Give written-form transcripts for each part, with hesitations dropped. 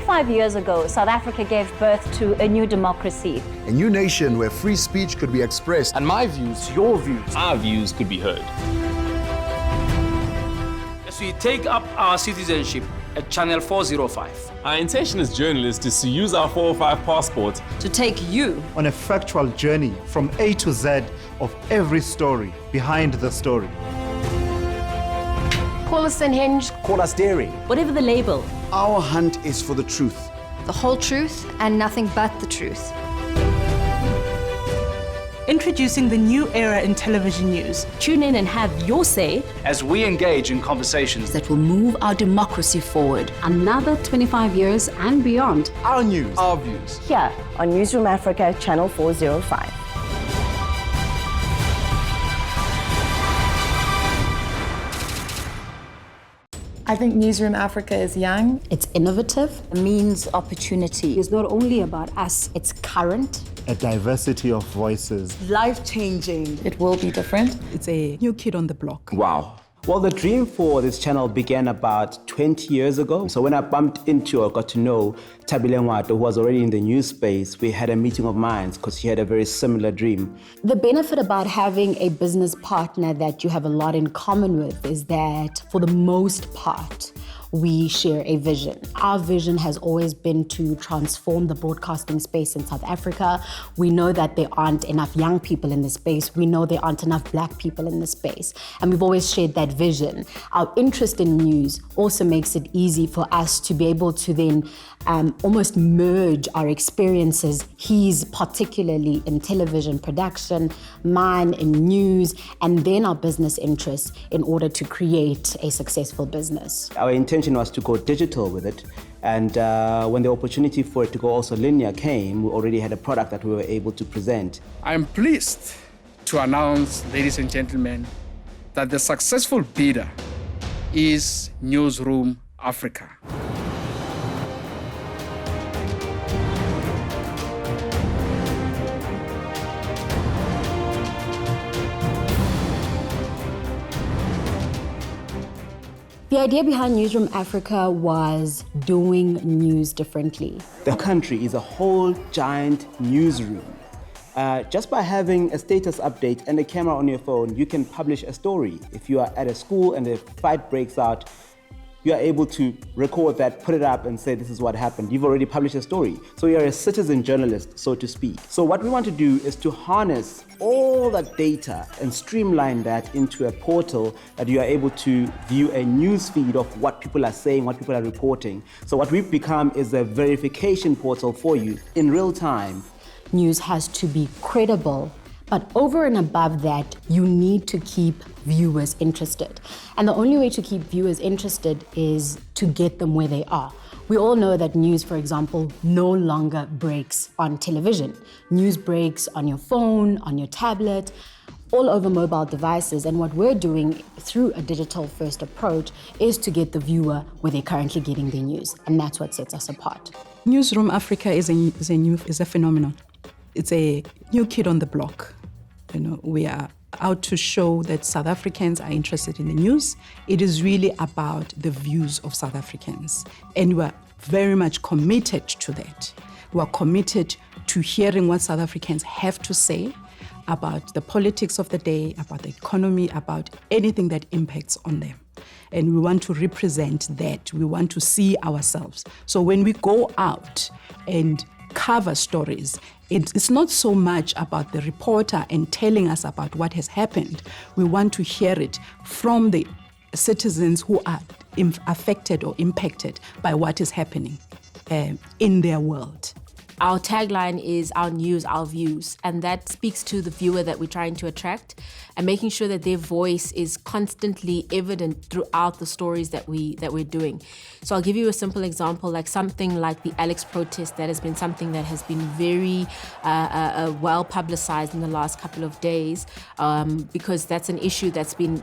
25 years ago, South Africa gave birth to a new democracy. A new nation where free speech could be expressed. And my views, your views, our views could be heard. As we take up our citizenship at Channel 405. Our intention as journalists is to use our 405 passport to take you on a factual journey from A to Z of every story behind the story. Call us unhinged, call us daring. Whatever the label. Our hunt is for the truth. The whole truth and nothing but the truth. Introducing the new era in television news. Tune in and have your say as we engage in conversations that will move our democracy forward. Another 25 years and beyond. Our news, our views. Here on Newzroom Afrika, Channel 405. I think Newzroom Afrika is young. It's innovative. It means opportunity. It's not only about us, it's current. A diversity of voices. Life-changing. It will be different. It's a new kid on the block. Wow. Well, the dream for this channel began about 20 years ago. So when I bumped into or got to know Tabile Ngwato, who was already in the news space, we had a meeting of minds because she had a very similar dream. The benefit about having a business partner that you have a lot in common with is that for the most part, we share a vision. Our vision has always been to transform the broadcasting space in South Africa. We know that there aren't enough young people in the space. We know there aren't enough Black people in the space. And we've always shared that vision. Our interest in news also makes it easy for us to be able to then almost merge our experiences. He's particularly in television production, mine in news, and then our business interests in order to create a successful business. Our intention was to go digital with it. And when the opportunity for it to go also linear came, we already had a product that we were able to present. I'm pleased to announce, ladies and gentlemen, that the successful bidder is Newzroom Afrika. The idea behind Newzroom Afrika was doing news differently. The country is a whole giant newsroom. Just by having a status update and a camera on your phone, you can publish a story. If you are at a school and a fight breaks out, you are able to record that, put it up and say, this is what happened. You've already published a story. So you're a citizen journalist, so to speak. So what we want to do is to harness all that data and streamline that into a portal that you are able to view a news feed of what people are saying, what people are reporting. So what we've become is a verification portal for you in real time. News has to be credible. But over and above that, you need to keep viewers interested. And the only way to keep viewers interested is to get them where they are. We all know that news, for example, no longer breaks on television. News breaks on your phone, on your tablet, all over mobile devices. And what we're doing through a digital-first approach is to get the viewer where they're currently getting their news. And that's what sets us apart. Newzroom Afrika is a phenomenon. It's a new kid on the block. You know, we are out to show that South Africans are interested in the news. It is really about the views of South Africans. And we're very much committed to that. We're committed to hearing what South Africans have to say about the politics of the day, about the economy, about anything that impacts on them. And we want to represent that. We want to see ourselves. So when we go out and cover stories, it's not so much about the reporter and telling us about what has happened. We want to hear it from the citizens who are affected or impacted by what is happening in their world. Our tagline is our news, our views, and that speaks to the viewer that we're trying to attract and making sure that their voice is constantly evident throughout the stories that we're doing. So I'll give you a simple example, like something like the Alex protest. That has been something that has been very well publicized in the last couple of days because that's an issue that's been,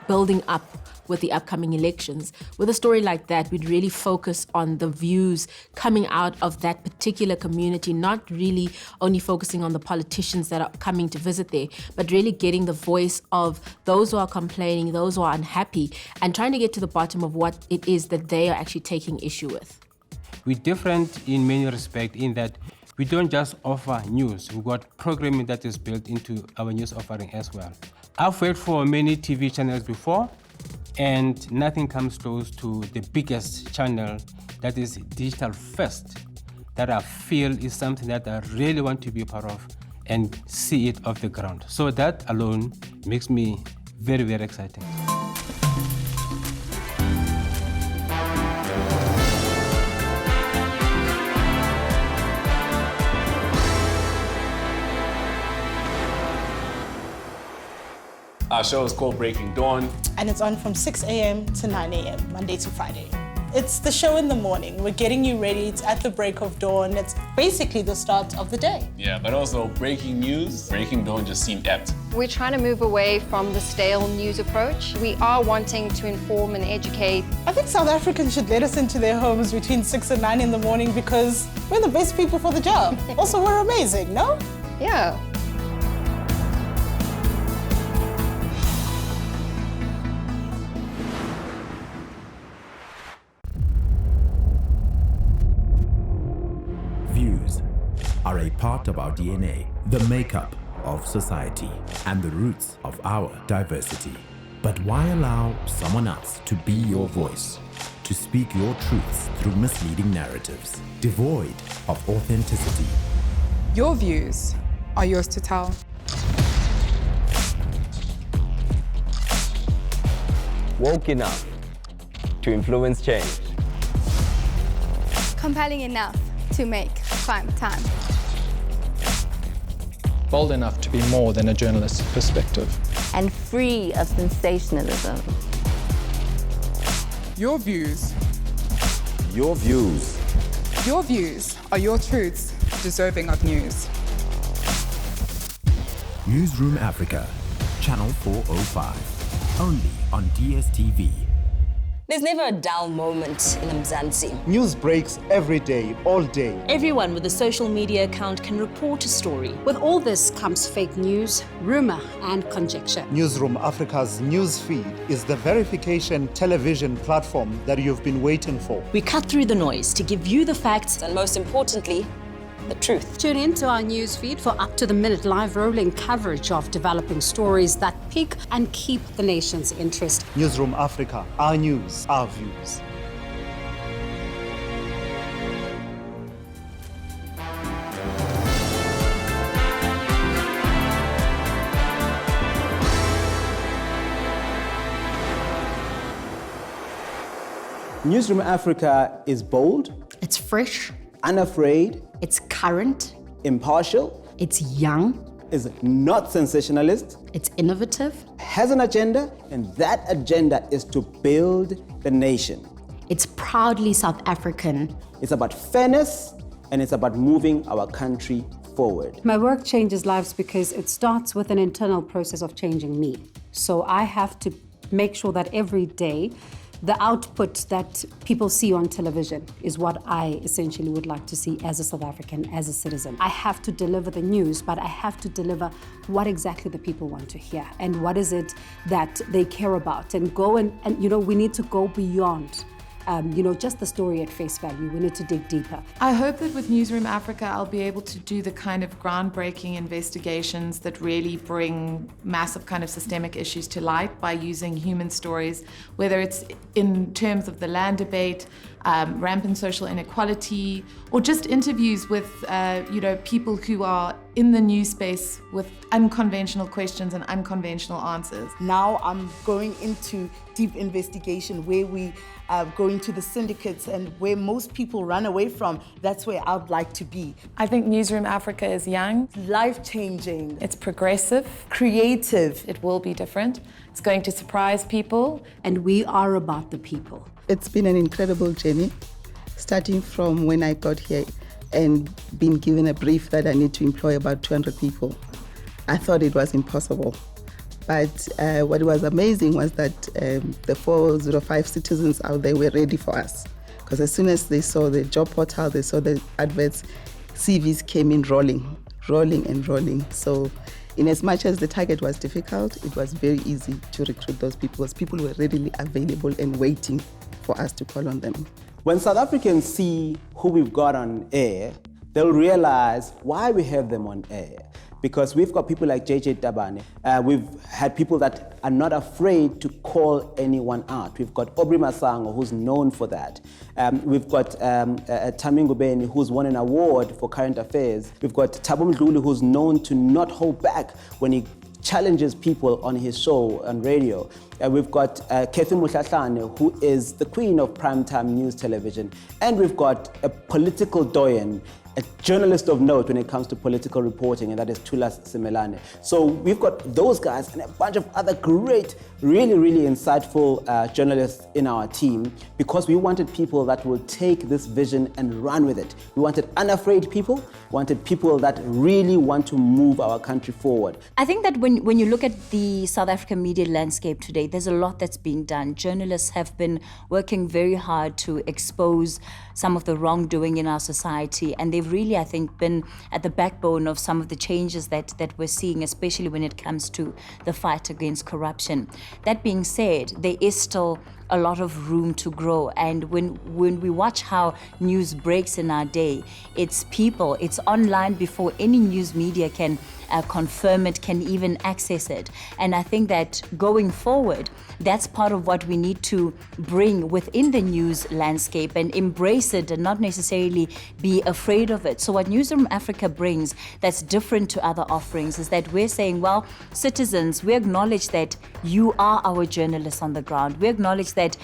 building up with the upcoming elections. With a story like that, we'd really focus on the views coming out of that particular community, not really only focusing on the politicians that are coming to visit there, but really getting the voice of those who are complaining, those who are unhappy, and trying to get to the bottom of what it is that they are actually taking issue with. We're different in many respects in that we don't just offer news. We've got programming that is built into our news offering as well. I've worked for many TV channels before, and nothing comes close to the biggest channel that is digital first, that I feel is something that I really want to be a part of and see it off the ground. So that alone makes me very, very excited. Our show is called Breaking Dawn. And it's on from 6 a.m. to 9 a.m., Monday to Friday. It's the show in the morning. We're getting you ready. It's at the break of dawn. It's basically the start of the day. Yeah, but also breaking news, Breaking Dawn just seemed apt. We're trying to move away from the stale news approach. We are wanting to inform and educate. I think South Africans should let us into their homes between 6 and 9 in the morning because we're the best people for the job. Also, we're amazing, no? Yeah. Views are a part of our DNA, the makeup of society, and the roots of our diversity. But why allow someone else to be your voice, to speak your truths through misleading narratives, devoid of authenticity? Your views are yours to tell. Woke enough to influence change. Compelling enough to make prime time. Bold enough to be more than a journalist's perspective. And free of sensationalism. Your views. Your views. Your views are your truths, deserving of news. Newzroom Afrika, Channel 405, only on DSTV. There's never a dull moment in Mzansi. News breaks every day, all day. Everyone with a social media account can report a story. With all this comes fake news, rumor, and conjecture. Newzroom Afrika's news feed is the verification television platform that you've been waiting for. We cut through the noise to give you the facts and, most importantly, the truth. Tune in to our news feed for up-to-the-minute live rolling coverage of developing stories that pique and keep the nation's interest. Newzroom Afrika, our news, our views. Newzroom Afrika is bold. It's fresh. Unafraid. It's current. Impartial. It's young. Is not sensationalist. It's innovative. Has an agenda, and that agenda is to build the nation. It's proudly South African. It's about fairness, and it's about moving our country forward. My work changes lives because it starts with an internal process of changing me. So I have to make sure that every day the output that people see on television is what I essentially would like to see as a South African, as a citizen. I have to deliver the news, but I have to deliver what exactly the people want to hear and what is it that they care about, and go and you know, we need to go beyond just the story at face value. We need to dig deeper. I hope that with Newzroom Afrika, I'll be able to do the kind of groundbreaking investigations that really bring massive kind of systemic issues to light by using human stories, whether it's in terms of the land debate, rampant social inequality, or just interviews with people who are in the news space with unconventional questions and unconventional answers. Now I'm going into deep investigation where we go into the syndicates and where most people run away from. That's where I'd like to be. I think Newzroom Afrika is young, life-changing, it's progressive, creative. It will be different. It's going to surprise people. And we are about the people. It's been an incredible journey, starting from when I got here and been given a brief that I need to employ about 200 people. I thought it was impossible. But what was amazing was that the 405 citizens out there were ready for us. Because as soon as they saw the job portal, they saw the adverts, CVs came in rolling. So in as much as the target was difficult, it was very easy to recruit those people because people were readily available and waiting for us to call on them. When South Africans see who we've got on air, they'll realize why we have them on air. Because we've got people like JJ Tabane. We've had people that are not afraid to call anyone out. We've got Aubrey Masango, who's known for that. We've got Tamingo Beni, who's won an award for current affairs. We've got Thabo Mdluli, who's known to not hold back when he challenges people on his show on radio. We've got Kathy Mutlatlane, who is the queen of primetime news television. And we've got a political doyen, a journalist of note when it comes to political reporting, and that is Tulas Simelane. So we've got those guys and a bunch of other great, really, really insightful journalists in our team, because we wanted people that will take this vision and run with it. We wanted unafraid people, we wanted people that really want to move our country forward. I think that when you look at the South African media landscape today, there's a lot that's being done. Journalists have been working very hard to expose some of the wrongdoing in our society, and they've really, I think, been at the backbone of some of the changes that we're seeing, especially when it comes to the fight against corruption. That being said, there is still a lot of room to grow, and when we watch how news breaks in our day, it's people, it's online before any news media can confirm it, can even access it. And I think that going forward, that's part of what we need to bring within the news landscape and embrace it and not necessarily be afraid of it. So what Newzroom Afrika brings that's different to other offerings is that we're saying, well, citizens, we acknowledge that you are our journalists on the ground. We acknowledge that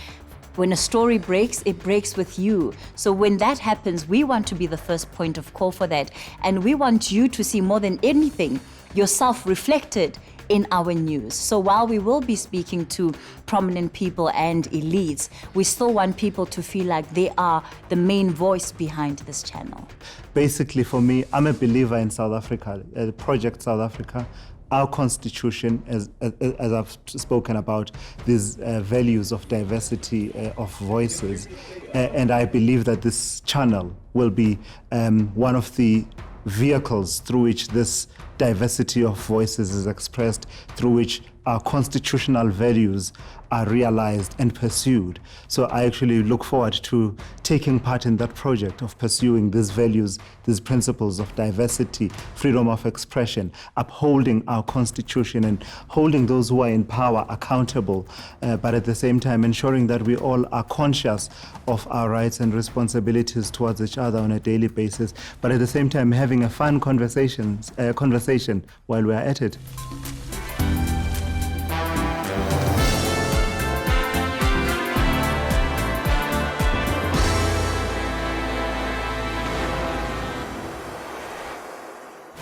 when a story breaks, it breaks with you. So when that happens, we want to be the first point of call for that. And we want you to see more than anything yourself reflected in our news. So while we will be speaking to prominent people and elites, we still want people to feel like they are the main voice behind this channel. Basically, for me, I'm a believer in South Africa, Project South Africa. Our constitution, as I've spoken about, these values of diversity of voices, and I believe that this channel will be one of the vehicles through which this diversity of voices is expressed, through which our constitutional values are realized and pursued. So I actually look forward to taking part in that project of pursuing these values, these principles of diversity, freedom of expression, upholding our constitution and holding those who are in power accountable, but at the same time ensuring that we all are conscious of our rights and responsibilities towards each other on a daily basis, but at the same time having a fun conversation while we're at it.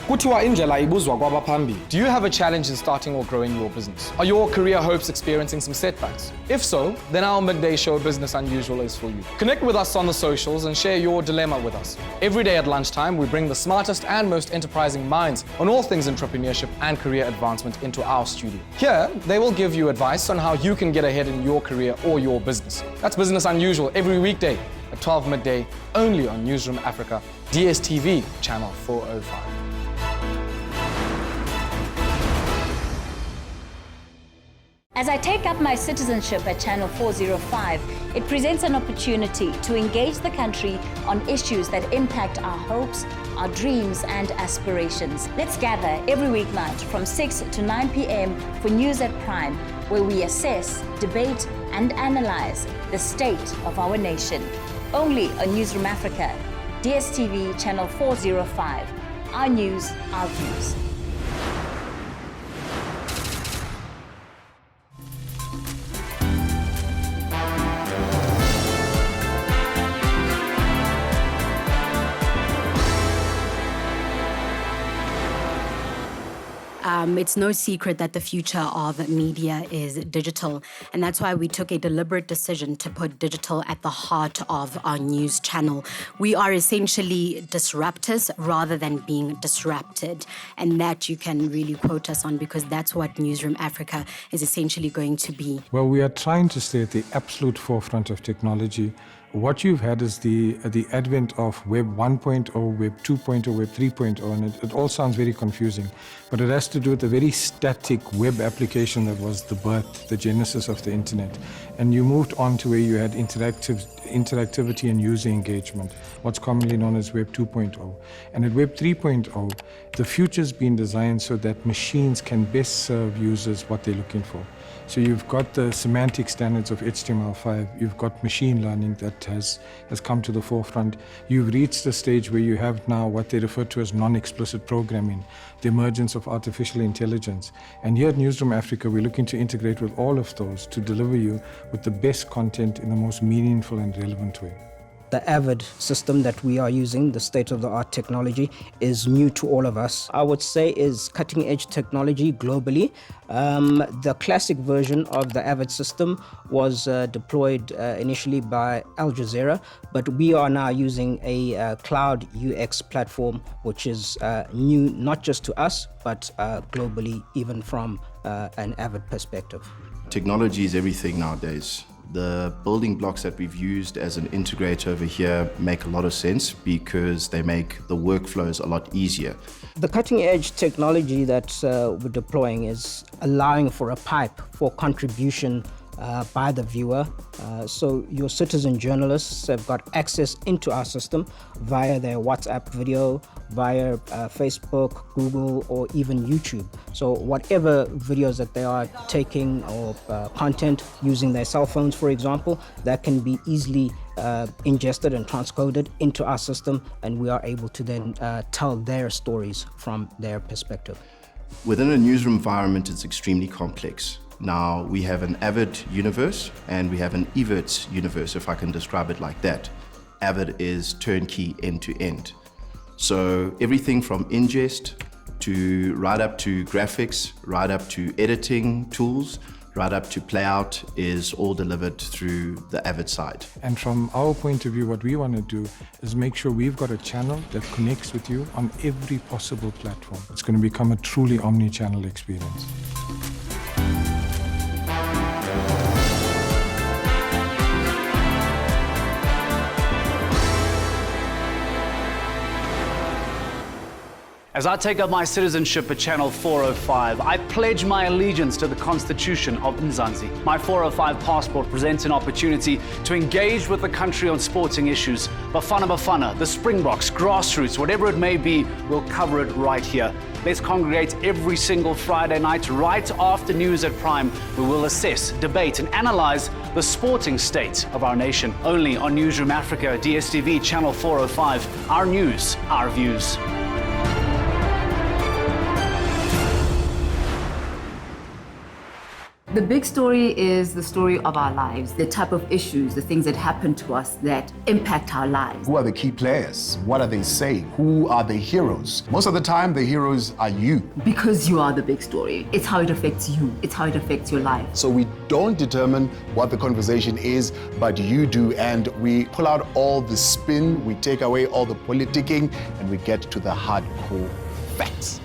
Kuthiwa indlela ibuzwa kwabaphambili. Do you have a challenge in starting or growing your business? Are your career hopes experiencing some setbacks? If so, then our midday show Business Unusual is for you. Connect with us on the socials and share your dilemma with us. Every day at lunchtime, we bring the smartest and most enterprising minds on all things entrepreneurship and career advancement into our studio. Here, they will give you advice on how you can get ahead in your career or your business. That's Business Unusual every weekday at 12 midday, only on Newzroom Afrika, DSTV, channel 405. As I take up my citizenship at Channel 405, it presents an opportunity to engage the country on issues that impact our hopes, our dreams and aspirations. Let's gather every weeknight from 6 to 9 p.m. for News at Prime, where we assess, debate and analyze the state of our nation. Only on Newzroom Afrika, DSTV Channel 405. Our news, our views. It's no secret that the future of media is digital, and that's why we took a deliberate decision to put digital at the heart of our news channel. We are essentially disruptors rather than being disrupted, and that you can really quote us on, because that's what Newzroom Afrika is essentially going to be. Well, we are trying to stay at the absolute forefront of technology What you've had is the advent of Web 1.0, Web 2.0, Web 3.0, and it all sounds very confusing. But it has to do with a very static web application that was the birth, the genesis of the internet. And you moved on to where you had interactivity and user engagement, what's commonly known as Web 2.0. And at Web 3.0, the future's been designed so that machines can best serve users what they're looking for. So you've got the semantic standards of HTML5, you've got machine learning that has come to the forefront. You've reached a stage where you have now what they refer to as non-explicit programming, the emergence of artificial intelligence. And here at Newzroom Afrika, we're looking to integrate with all of those to deliver you with the best content in the most meaningful and relevant way. The AVID system that we are using, the state-of-the-art technology, is new to all of us. I would say is cutting-edge technology globally. The classic version of the AVID system was deployed initially by Al Jazeera, but we are now using a cloud UX platform, which is new not just to us, but globally, even from an AVID perspective. Technology is everything nowadays. The building blocks that we've used as an integrator over here make a lot of sense because they make the workflows a lot easier. The cutting edge technology that we're deploying is allowing for a pipe for contribution by the viewer. So your citizen journalists have got access into our system via their WhatsApp video, via Facebook, Google, or even YouTube. So whatever videos that they are taking or content using their cell phones, for example, that can be easily ingested and transcoded into our system, and we are able to then tell their stories from their perspective. Within a newsroom environment, it's extremely complex. Now, we have an AVID universe and we have an EVIDS universe, if I can describe it like that. AVID is turnkey end to end. So everything from ingest to right up to graphics, right up to editing tools, right up to playout is all delivered through the AVID side. And from our point of view, what we want to do is make sure we've got a channel that connects with you on every possible platform. It's going to become a truly omni-channel experience. As I take up my citizenship at Channel 405, I pledge my allegiance to the Constitution of Mzansi. My 405 passport presents an opportunity to engage with the country on sporting issues. Bafana, the Springboks, grassroots, whatever it may be, we'll cover it right here. Let's congregate every single Friday night right after news at Prime. We will assess, debate and analyze the sporting state of our nation. Only on Newzroom Afrika, DSTV, Channel 405. Our news, our views. The big story is the story of our lives, the type of issues, the things that happen to us that impact our lives. Who are the key players? What are they saying? Who are the heroes? Most of the time, the heroes are you. Because you are the big story. It's how it affects you. It's how it affects your life. So we don't determine what the conversation is, but you do. And we pull out all the spin, we take away all the politicking, and we get to the hardcore facts.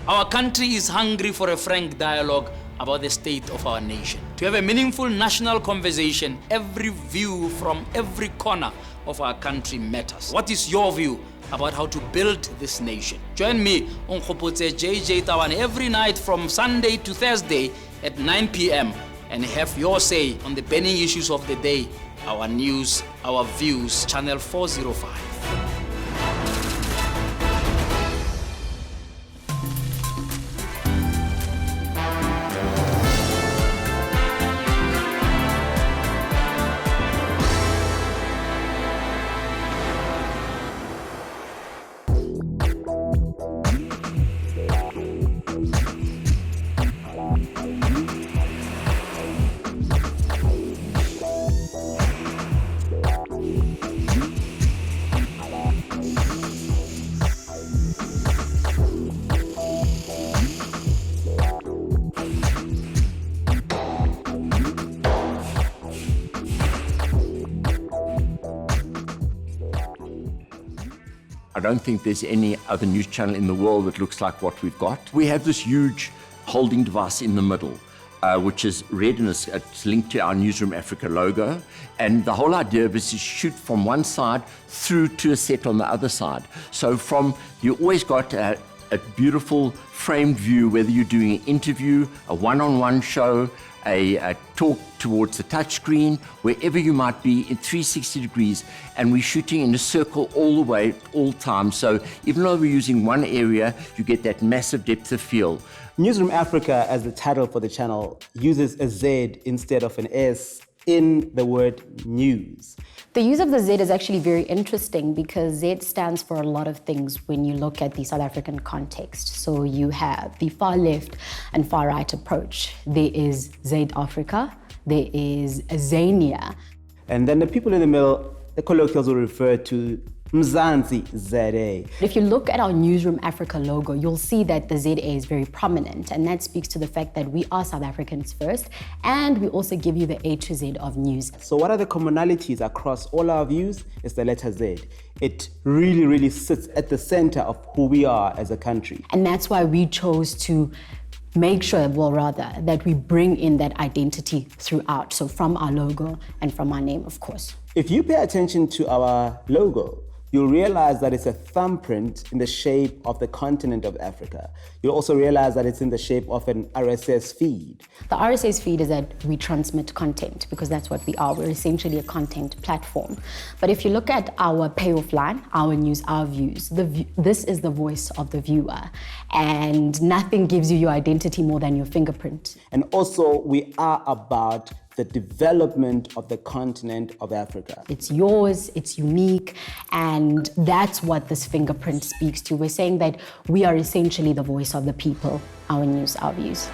Our country is hungry for a frank dialogue about the state of our nation. To have a meaningful national conversation, every view from every corner of our country matters. What is your view about how to build this nation? Join me on Khopotse JJ Tawan every night from Sunday to Thursday at 9 p.m. and have your say on the burning issues of the day. Our news, our views, Channel 405. I don't think there's any other news channel in the world that looks like what we've got. We have this huge holding device in the middle, which is red and it's linked to our Newzroom Afrika logo. And the whole idea of this is shoot from one side through to a set on the other side. So you always got a beautiful framed view, whether you're doing an interview, a one-on-one show, a talk towards the touchscreen, wherever you might be in 360 degrees, and we're shooting in a circle all the way, all time. So even though we're using one area, you get that massive depth of field. Newzroom Afrika, as the title for the channel, uses a Z instead of an S in the word news. The use of the Z is actually very interesting because Z stands for a lot of things when you look at the South African context. So you have the far left and far right approach. There is Zeta Africa, there is Zania. And then the people in the middle, the colloquials will refer to Mzansi ZA. If you look at our Newzroom Afrika logo, you'll see that the ZA is very prominent, and that speaks to the fact that we are South Africans first, and we also give you the A to Z of news. So what are the commonalities across all our views? It's the letter Z. It really, really sits at the center of who we are as a country. And that's why we chose to make sure, that we bring in that identity throughout. So from our logo and from our name, of course. If you pay attention to our logo, you'll realize that it's a thumbprint in the shape of the continent of Africa. You'll also realize that it's in the shape of an RSS feed. The RSS feed is that we transmit content because that's what we are. We're essentially a content platform. But if you look at our payoff line, our news, our views, this is the voice of the viewer. And nothing gives you your identity more than your fingerprint. And also, we are about the development of the continent of Africa. It's yours, it's unique, and that's what this fingerprint speaks to. We're saying that we are essentially the voice of the people, our news, our views.